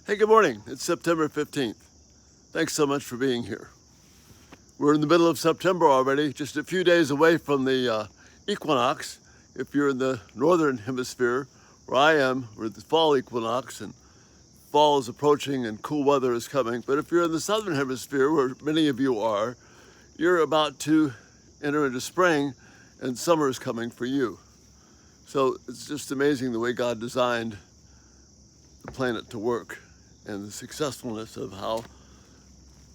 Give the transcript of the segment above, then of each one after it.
Hey, good morning. It's September 15th. Thanks so much for being here. We're in the middle of September already, just a few days away from the equinox. If you're in the northern hemisphere, where I am, we're at the fall equinox, and fall is approaching and cool weather is coming. But if you're in the southern hemisphere, where many of you are, you're about to enter into spring, and summer is coming for you. So it's just amazing the way God designed the planet to work, and the successfulness of how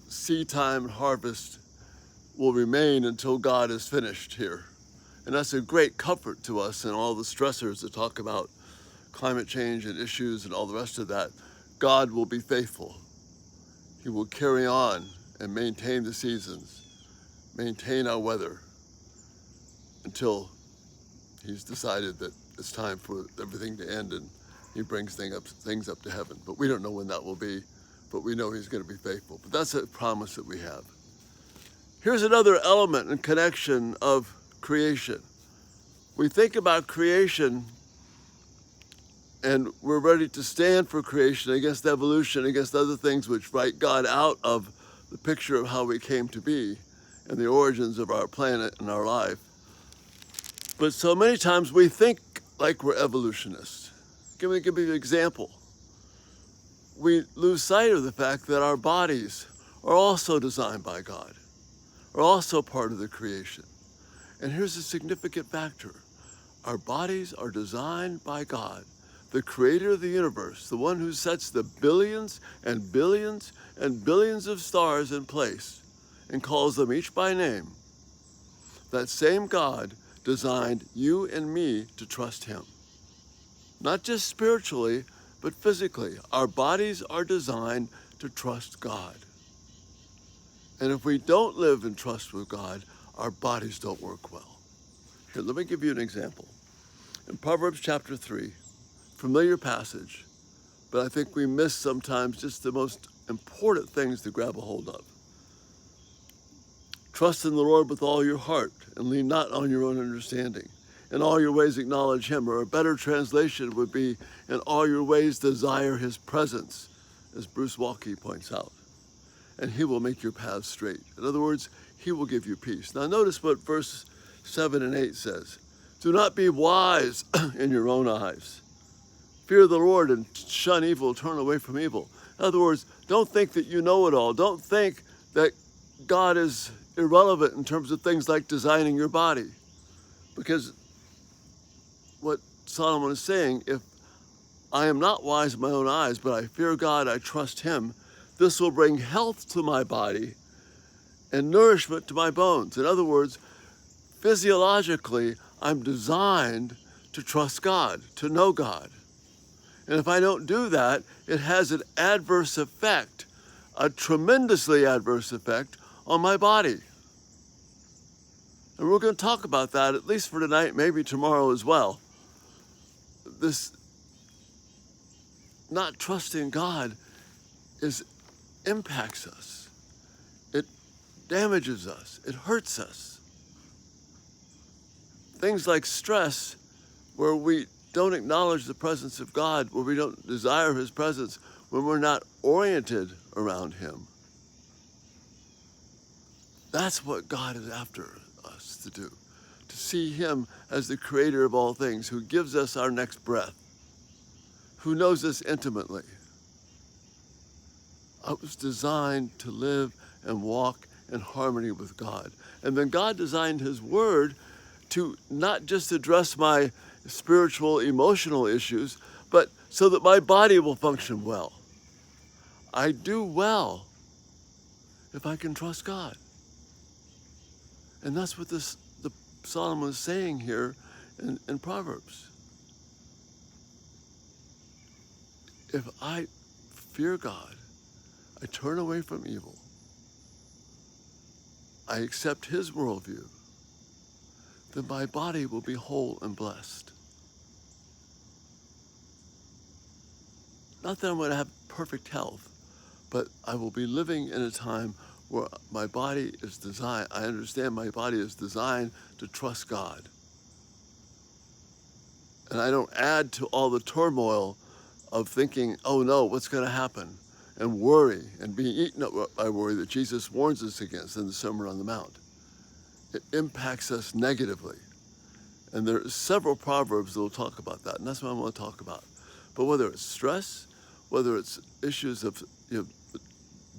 seed time and harvest will remain until God is finished here. And that's a great comfort to us and all the stressors that talk about climate change and issues and all the rest of that. God will be faithful. He will carry on and maintain the seasons, maintain our weather until he's decided that it's time for everything to end and he brings things up to heaven. But we don't know when that will be, but we know he's going to be faithful. But that's a promise that we have. Here's another element and connection of creation. We think about creation and we're ready to stand for creation against evolution, against other things which write God out of the picture of how we came to be and the origins of our planet and our life. But so many times we think like we're evolutionists. Give me an example. We lose sight of the fact that our bodies are also designed by God, are also part of the creation. And here's a significant factor. Our bodies are designed by God, the creator of the universe, the one who sets the billions and billions and billions of stars in place and calls them each by name. That same God designed you and me to trust him. Not just spiritually, but physically. Our bodies are designed to trust God. And if we don't live in trust with God, our bodies don't work well. Here, let me give you an example. In Proverbs chapter 3, familiar passage, but I think we miss sometimes just the most important things to grab a hold of. Trust in the Lord with all your heart and lean not on your own understanding. In all your ways acknowledge him, or a better translation would be, in all your ways desire his presence, as Bruce Walke points out. And he will make your paths straight. In other words, he will give you peace. Now notice what verse 7 and 8 says. Do not be wise in your own eyes. Fear the Lord and shun evil, turn away from evil. In other words, don't think that you know it all. Don't think that God is irrelevant in terms of things like designing your body. Because what Solomon is saying, if I am not wise in my own eyes, but I fear God, I trust him, this will bring health to my body and nourishment to my bones. In other words, physiologically, I'm designed to trust God, to know God. And if I don't do that, it has an adverse effect, a tremendously adverse effect on my body. And we're going to talk about that, at least for tonight, maybe tomorrow as well. This not trusting God impacts us. It damages us. It hurts us. Things like stress, where we don't acknowledge the presence of God, where we don't desire his presence, when we're not oriented around him. That's what God is after us to do, to see him as the creator of all things, who gives us our next breath, who knows us intimately. I was designed to live and walk in harmony with God. And then God designed his word to not just address my spiritual, emotional issues, but so that my body will function well. I do well if I can trust God. And that's what the Solomon is saying here in Proverbs. If I fear God, I turn away from evil, I accept his worldview, then my body will be whole and blessed. Not that I'm going to have perfect health, but I will be living in a time where my body is designed, I understand my body is designed to trust God. And I don't add to all the turmoil of thinking, oh no, what's going to happen? And worry and being eaten up by worry that Jesus warns us against in the Sermon on the Mount. It impacts us negatively. And there are several Proverbs that will talk about that, and that's what I want to talk about. But whether it's stress, whether it's issues of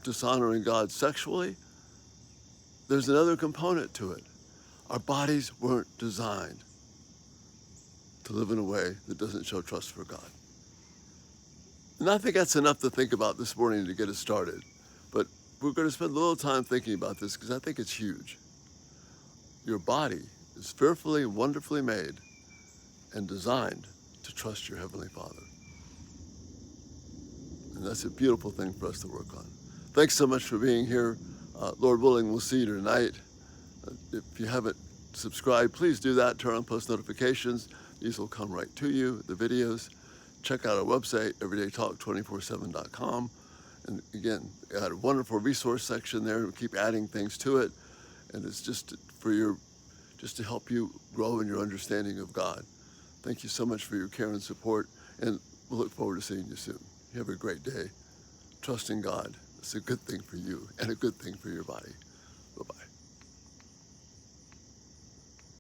dishonoring God sexually, there's another component to it. Our bodies weren't designed to live in a way that doesn't show trust for God. And I think that's enough to think about this morning to get us started. But we're going to spend a little time thinking about this because I think it's huge. Your body is fearfully and wonderfully made and designed to trust your Heavenly Father. And that's a beautiful thing for us to work on. Thanks so much for being here. Lord willing, we'll see you tonight. If you haven't subscribed, please do that. Turn on post notifications. These will come right to you, the videos. Check out our website, everydaytalk247.com. And again, I had a wonderful resource section there. We keep adding things to it. And it's just to help you grow in your understanding of God. Thank you so much for your care and support. And we'll look forward to seeing you soon. You have a great day. Trust in God. It's a good thing for you and a good thing for your body. Bye-bye.